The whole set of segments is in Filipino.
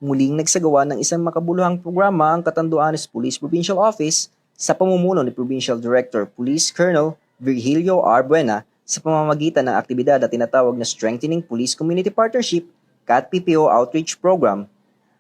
muling nagsagawa ng isang makabuluhang programa ang Catanduanes Police Provincial Office sa pamumuno ni Provincial Director Police Colonel Virgilio R. Buena sa pamamagitan ng aktibidad na tinatawag na Strengthening Police Community Partnership CAT-PPO Outreach Program.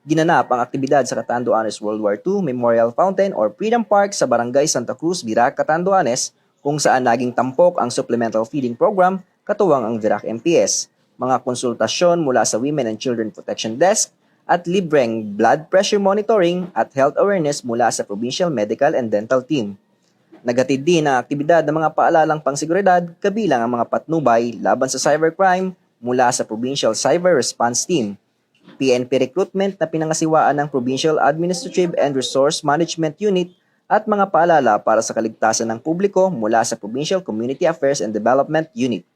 Ginanap ang aktibidad sa Catanduanes World War II Memorial Fountain or Freedom Park sa Barangay Santa Cruz, Virac, Catanduanes, kung saan naging tampok ang Supplemental Feeding Program katuwang ang Virac MPS, mga konsultasyon mula sa Women and Children Protection Desk, at libreng blood pressure monitoring at health awareness mula sa Provincial Medical and Dental Team. Naghatid din ang aktibidad ng mga paalalang pangsiguridad kabilang ang mga patnubay laban sa cybercrime mula sa Provincial Cyber Response Team, PNP recruitment na pinangasiwaan ng Provincial Administrative and Resource Management Unit at mga paalala para sa kaligtasan ng publiko mula sa Provincial Community Affairs and Development Unit.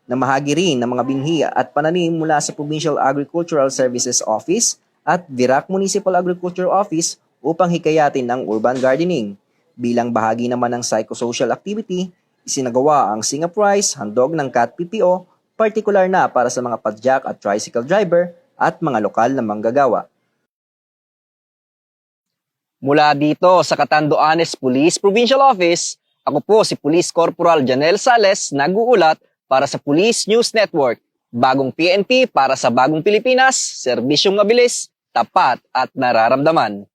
Namahagi rin ng mga binhi at pananim mula sa Provincial Agricultural Services Office at Virac Municipal Agriculture Office upang hikayatin ang urban gardening. Bilang bahagi naman ng psychosocial activity, isinagawa ang Sing a Prize handog ng CAT-PPO, partikular na para sa mga padyak at tricycle driver at mga lokal na manggagawa. Mula dito sa Catanduanes Police Provincial Office, ako po si Police Corporal Janel Sales, nag-uulat para sa Police News Network. Bagong PNP para sa bagong Pilipinas, serbisyong mabilis, tapat at nararamdaman.